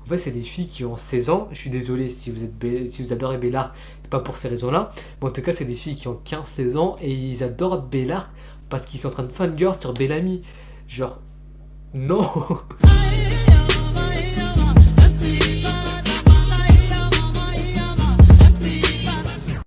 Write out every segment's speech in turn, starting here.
En fait, c'est des filles qui ont 16 ans. Je suis désolé si si vous adorez Bella, pas pour ces raisons-là. Mais en tout cas, c'est des filles qui ont 15-16 ans et ils adorent Bella parce qu'ils sont en train de fangirl sur Bellamy. Genre, non.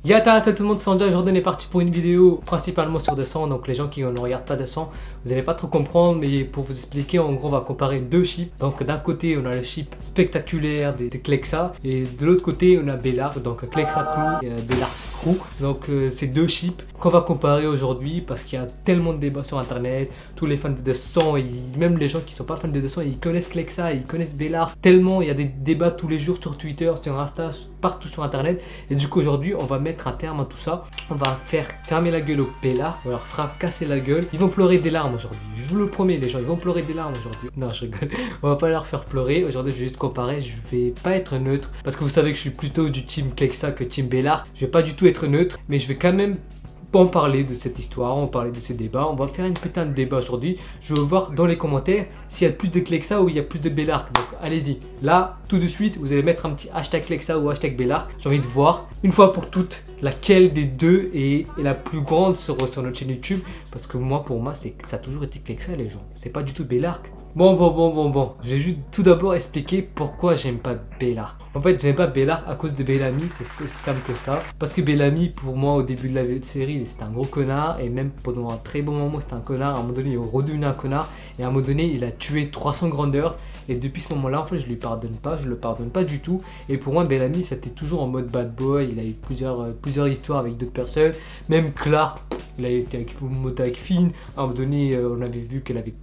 Yata, salut tout le monde, c'est André. Aujourd'hui on est parti pour une vidéo principalement sur Descent. Donc les gens qui ne regardent pas Descent, vous n'allez pas trop comprendre. Mais pour vous expliquer, en gros on va comparer deux chips. Donc d'un côté on a le chip spectaculaire de Clexa. Et de l'autre côté on a Bellark, donc Clexa Crew et Bellark Crew. Donc c'est deux chips qu'on va comparer aujourd'hui. Parce qu'il y a tellement de débats sur internet. Tous les fans de Descent, même les gens qui ne sont pas fans de Descent, ils connaissent Clexa, ils connaissent Bellark. Tellement il y a des débats tous les jours sur Twitter, sur Insta, partout sur internet. Et du coup aujourd'hui on va mettre un terme à tout ça. On va faire fermer la gueule au Bellark, on leur fera casser la gueule. Ils vont pleurer des larmes aujourd'hui, je vous le promets les gens, ils vont pleurer des larmes aujourd'hui. Non, je rigole, on va pas leur faire pleurer. Aujourd'hui je vais juste comparer, je vais pas être neutre parce que vous savez que je suis plutôt du team Clexa que team Bellark. Je vais pas du tout être neutre, mais je vais quand même en parler de cette histoire, on va parler de ces débats, on va faire une putain de débat aujourd'hui. Je veux voir dans les commentaires s'il y a plus de Clexa ou il y a plus de Bellark. Donc allez-y, là tout de suite vous allez mettre un petit hashtag Clexa ou hashtag Bellark. J'ai envie de voir une fois pour toutes laquelle des deux est la plus grande sur notre chaîne YouTube. Parce que moi, pour moi, ça a toujours été Clexa les gens, c'est pas du tout Bellark. Bon, je vais juste tout d'abord expliquer pourquoi j'aime pas Bellark. En fait, j'aime pas Bellark à cause de Bellamy, c'est aussi simple que ça. Parce que Bellamy, pour moi, au début de la série, c'était un gros connard. Et même pendant un très bon moment, c'était un connard. À un moment donné, il est redevenu un connard. Et à un moment donné, il a tué 300 grandeurs. Et depuis ce moment-là, en fait, je lui pardonne pas. Je le pardonne pas du tout. Et pour moi, Bellamy, c'était toujours en mode bad boy. Il a eu plusieurs histoires avec d'autres personnes. Même Clark, il a été avec Finn. À un moment donné, on avait vu qu'il avait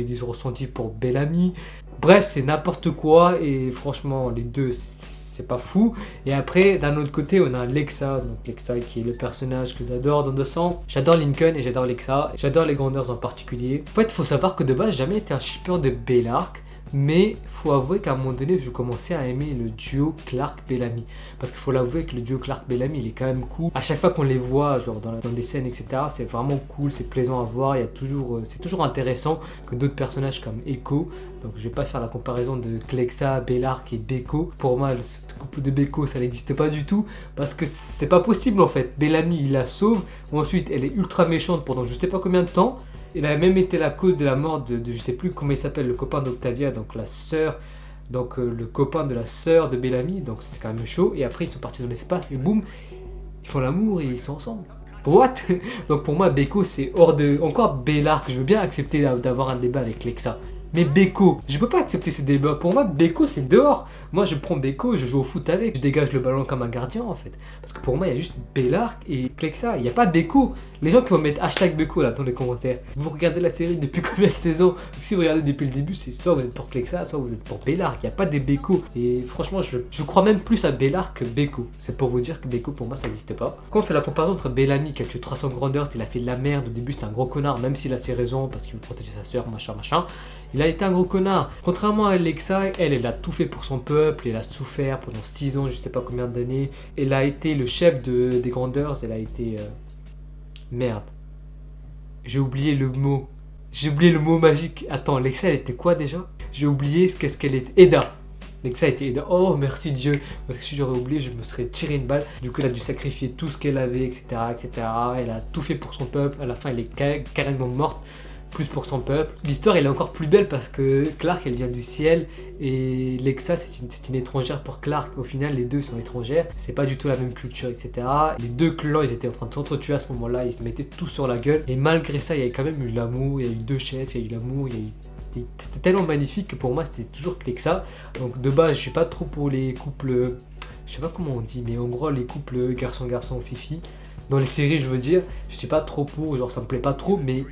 des ressentis pour Bellamy. Bref, c'est n'importe quoi et franchement, les deux, c'est pas fou. Et après, d'un autre côté, on a Lexa. Donc Lexa qui est le personnage que j'adore dans Descent. J'adore Lincoln et j'adore Lexa. J'adore les grandeurs en particulier. En fait, il faut savoir que de base, j'ai jamais été un shipper de Bellark. Mais faut avouer qu'à un moment donné, je commençais à aimer le duo Clark-Bellamy. Parce qu'il faut l'avouer que le duo Clark-Bellamy, il est quand même cool. À chaque fois qu'on les voit, genre dans des scènes, etc., c'est vraiment cool, c'est plaisant à voir. C'est toujours intéressant que d'autres personnages comme Echo. Donc je vais pas faire la comparaison de Clexa, Bellark et Beko. Pour moi, ce couple de Beko, ça n'existe pas du tout. Parce que c'est pas possible en fait. Bellamy, il la sauve. Ensuite, elle est ultra méchante pendant je sais pas combien de temps. Il a même été la cause de la mort de je sais plus comment il s'appelle, le copain d'Octavia, donc la sœur, donc le copain de la sœur de Bellamy, donc c'est quand même chaud. Et après ils sont partis dans l'espace et boum, ils font l'amour et ils sont ensemble. What? Donc pour moi Beko c'est hors de... Encore Bellark, je veux bien accepter d'avoir un débat avec Lexa. Mais Beko, je peux pas accepter ce débat. Pour moi, Beko c'est dehors. Moi je prends Beko, je joue au foot avec, je dégage le ballon comme un gardien en fait. Parce que pour moi, il y a juste Bellark et Clexa, il n'y a pas Beko. Les gens qui vont mettre hashtag Beko là dans les commentaires. Vous regardez la série depuis combien de saisons? Si vous regardez depuis le début, c'est soit vous êtes pour Clexa, soit vous êtes pour Bellark. Il n'y a pas des Beko. Et franchement, je crois même plus à Bellark que Beko. C'est pour vous dire que Beko pour moi ça n'existe pas. Quand on fait la comparaison entre Bellamy qui a tué 300 grandeurs, il a fait de la merde. Au début, c'était un gros connard, même s'il a ses raisons parce qu'il veut protéger sa soeur, machin. Il a été un gros connard. Contrairement à Alexa, elle a tout fait pour son peuple. Elle a souffert pendant 6 ans, je sais pas combien d'années. Elle a été le chef des grandeurs. Elle a été... Merde. J'ai oublié le mot. J'ai oublié le mot magique. Attends, Alexa, elle était quoi déjà? J'ai oublié qu'est-ce qu'elle était. Eda. Alexa était Eda. Oh, merci Dieu. Parce que si j'aurais oublié, je me serais tiré une balle. Du coup, elle a dû sacrifier tout ce qu'elle avait, etc., etc. Elle a tout fait pour son peuple. À la fin, elle est carrément morte. Plus pour son peuple. L'histoire elle est encore plus belle parce que Clark elle vient du ciel et Lexa c'est une étrangère pour Clark. Au final les deux sont étrangères, c'est pas du tout la même culture, etc. Les deux clans ils étaient en train de s'entretuer à ce moment là, ils se mettaient tout sur la gueule et malgré ça il y avait quand même eu l'amour, il y a eu deux chefs, il y a eu l'amour, c'était tellement magnifique que pour moi c'était toujours Lexa. Donc de base je suis pas trop pour les couples, je sais pas comment on dit mais en gros les couples garçon-garçon fifi dans les séries je veux dire, je suis pas trop pour, genre ça me plaît pas trop mais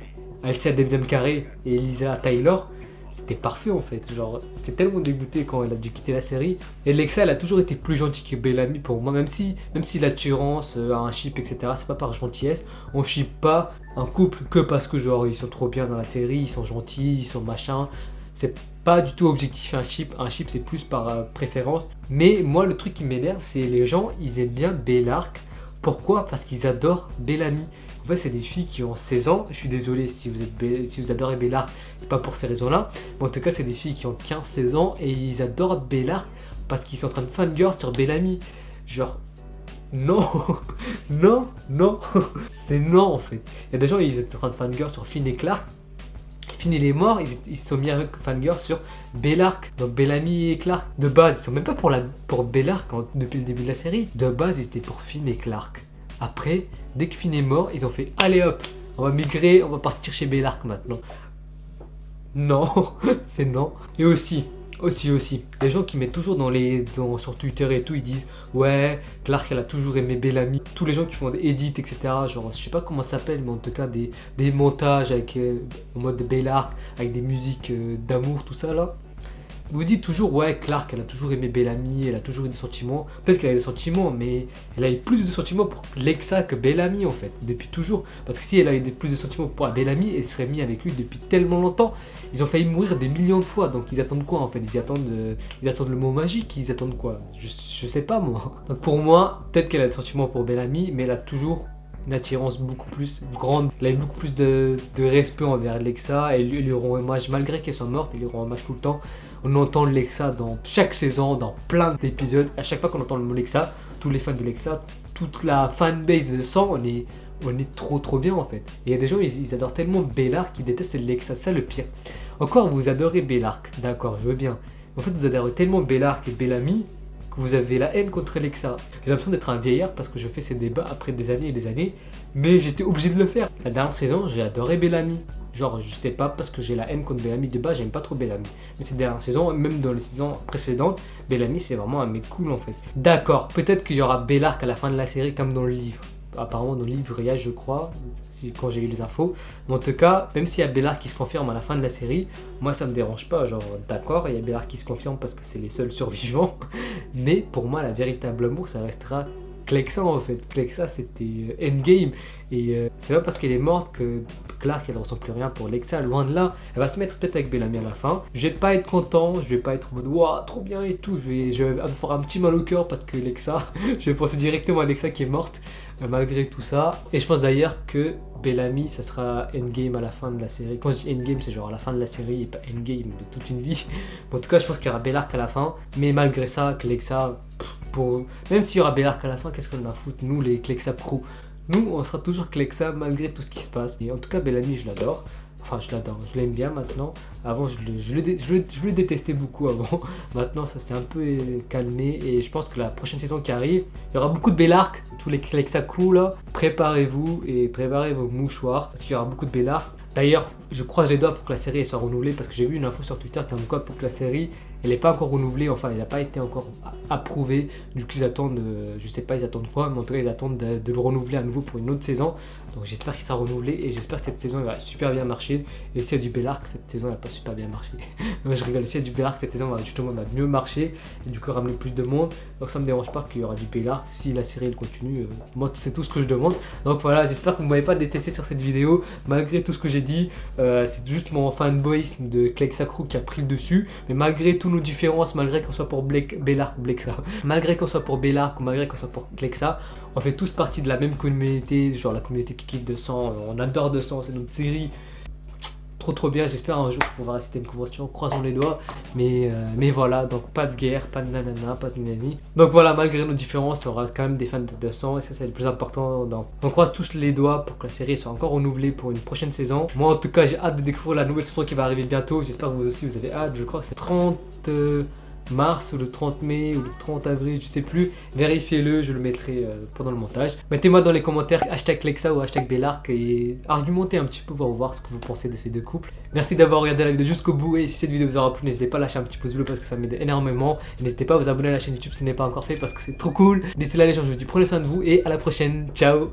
Alicia Debnam-Carré et Elisa Taylor, c'était parfait en fait. Genre, j'étais tellement dégoûté quand elle a dû quitter la série. Et Lexa, elle a toujours été plus gentille que Bellamy pour moi, même si l'attirance à un ship, etc., c'est pas par gentillesse. On ship pas un couple que parce que genre ils sont trop bien dans la série, ils sont gentils, ils sont machin. C'est pas du tout objectif un ship. Un ship c'est plus par préférence. Mais moi le truc qui m'énerve, c'est les gens, ils aiment bien Bellark. Pourquoi? Parce qu'ils adorent Bellamy. En fait, c'est des filles qui ont 16 ans. Je suis désolé si vous, si vous adorez Bellark, pas pour ces raisons-là. Mais en tout cas, c'est des filles qui ont 15-16 ans et ils adorent Bellark parce qu'ils sont en train de fangirl sur Bellamy. Genre, non, non, non, c'est non en fait. Il y a des gens, ils étaient en train de fangirl sur Finn et Clark. Finn il est mort, ils se sont mis avec fangirl sur Bellark, donc Bellamy et Clark. De base, ils sont même pas pour Bellark depuis le début de la série. De base, ils étaient pour Finn et Clark. Après, dès que Finn est mort, ils ont fait allez hop, on va migrer, on va partir chez Bellark maintenant. Non, c'est non. Et aussi, les gens qui mettent toujours sur Twitter et tout, ils disent ouais, Clark elle a toujours aimé Bellamy. Tous les gens qui font des edits, etc. Genre, je sais pas comment ça s'appelle, mais en tout cas des montages avec en mode de Bellark, avec des musiques d'amour, tout ça là. Vous dites toujours ouais, Clark elle a toujours aimé Bellamy, elle a toujours eu des sentiments. Peut-être qu'elle a eu des sentiments, mais elle a eu plus de sentiments pour Lexa que Bellamy en fait, depuis toujours. Parce que si elle a eu plus de sentiments pour Bellamy, elle serait mise avec lui depuis tellement longtemps. Ils ont failli mourir des millions de fois, donc ils attendent quoi en fait? Ils attendent le mot magique, ils attendent quoi? Je sais pas moi. Donc pour moi, peut-être qu'elle a des sentiments pour Bellamy, mais elle a toujours une attirance beaucoup plus grande. Elle a eu beaucoup plus de respect envers Lexa et lui rend hommage malgré qu'elle soit morte, elle lui rend hommage tout le temps. On entend Lexa dans chaque saison, dans plein d'épisodes. À chaque fois qu'on entend le mot Lexa, tous les fans de Lexa, toute la fanbase de sang, on est trop bien en fait. Et il y a des gens, ils adorent tellement Bellark qu'ils détestent Lexa, c'est ça le pire. Encore, vous adorez Bellark, d'accord, je veux bien. En fait, vous adorez tellement Bellark et Bellamy que vous avez la haine contre Lexa. J'ai l'impression d'être un vieillard parce que je fais ces débats après des années et des années, mais j'étais obligé de le faire. La dernière saison, j'ai adoré Bellamy. Genre, je sais pas parce que j'ai la haine contre Bellamy de base, j'aime pas trop Bellamy. Mais cette dernière saison, même dans les saisons précédentes, Bellamy c'est vraiment un mec cool en fait. D'accord, peut-être qu'il y aura Bellark à la fin de la série comme dans le livre. Apparemment dans le livre il y a, je crois, quand j'ai eu les infos. Mais en tout cas, même s'il y a Bellark qui se confirme à la fin de la série, moi ça me dérange pas. Genre, d'accord, il y a Bellark qui se confirme parce que c'est les seuls survivants. Mais pour moi, la véritable amour, ça restera Clexa en fait. Clexa c'était Endgame. Et c'est pas parce qu'elle est morte que Clark elle ressent plus rien pour Lexa, loin de là. Elle va se mettre peut-être avec Bellamy à la fin. Je vais pas être content, je vais pas être en mode waouh trop bien et tout. Je vais me faire un petit mal au cœur parce que Lexa, je vais penser directement à Lexa qui est morte malgré tout ça. Et je pense d'ailleurs que Bellamy ça sera Endgame à la fin de la série. Quand je dis Endgame c'est genre à la fin de la série et pas Endgame de toute une vie. En tout cas je pense qu'il y aura Bellark à la fin. Mais malgré ça, que Lexa, même s'il y aura Bellark à la fin, qu'est-ce qu'on en a à foutre nous les Clexa Crew? Nous, on sera toujours Clexa malgré tout ce qui se passe. Et en tout cas, Bellamy, je l'adore. Enfin, je l'adore, je l'aime bien maintenant. Avant, je le détestais beaucoup avant. Maintenant, ça s'est un peu calmé. Et je pense que la prochaine saison qui arrive, il y aura beaucoup de Bellark. Tous les Clexa Crew là, préparez-vous et préparez vos mouchoirs. Parce qu'il y aura beaucoup de Bellark. D'ailleurs, je croise les doigts pour que la série soit renouvelée. Parce que j'ai vu une info sur Twitter comme quoi pour que la série elle n'est pas encore renouvelée, enfin elle n'a pas été encore approuvée. Du coup ils attendent, je sais pas ils attendent quoi, mais en tout cas ils attendent de le renouveler à nouveau pour une autre saison. Donc j'espère qu'il sera renouvelé et j'espère que cette saison elle va super bien marcher. Et s'il y a du Bellark, cette saison elle n'a pas super bien marché. Moi je rigole, s'il y a du Bellark, cette saison va justement mieux marcher et du coup ramener plus de monde. Donc ça me dérange pas qu'il y aura du Bellark. Si la série elle continue, moi c'est tout ce que je demande. Donc voilà, j'espère que vous ne m'avez pas détesté sur cette vidéo malgré tout ce que j'ai dit. C'est juste mon fanboyisme de Clexa Crew qui a pris le dessus. Mais malgré tout nos différences, malgré qu'on soit pour Bellark, malgré qu'on soit pour Bellark ou malgré qu'on soit pour Clexa, on fait tous partie de la même communauté, genre la communauté qui kiffe de sang, on adore de sang, c'est notre série. Trop bien, j'espère un jour pouvoir assister à une convention, croisons les doigts, mais voilà, donc pas de guerre, pas de nanana, pas de nanani. Donc voilà, malgré nos différences, on reste quand même des fans de sang et ça c'est le plus important. Donc on croise tous les doigts pour que la série soit encore renouvelée pour une prochaine saison. Moi en tout cas j'ai hâte de découvrir la nouvelle saison qui va arriver bientôt, j'espère que vous aussi vous avez hâte, je crois que c'est 30 mars ou le 30 mai ou le 30 avril, je sais plus, vérifiez-le, je le mettrai pendant le montage. Mettez-moi dans les commentaires hashtag Clexa ou hashtag Bellark et argumentez un petit peu pour voir ce que vous pensez de ces deux couples. Merci d'avoir regardé la vidéo jusqu'au bout et si cette vidéo vous aura plu, n'hésitez pas à lâcher un petit pouce bleu parce que ça m'aide énormément. Et n'hésitez pas à vous abonner à la chaîne YouTube si ce n'est pas encore fait parce que c'est trop cool. D'ici là les gens, je vous dis prenez soin de vous et à la prochaine, ciao.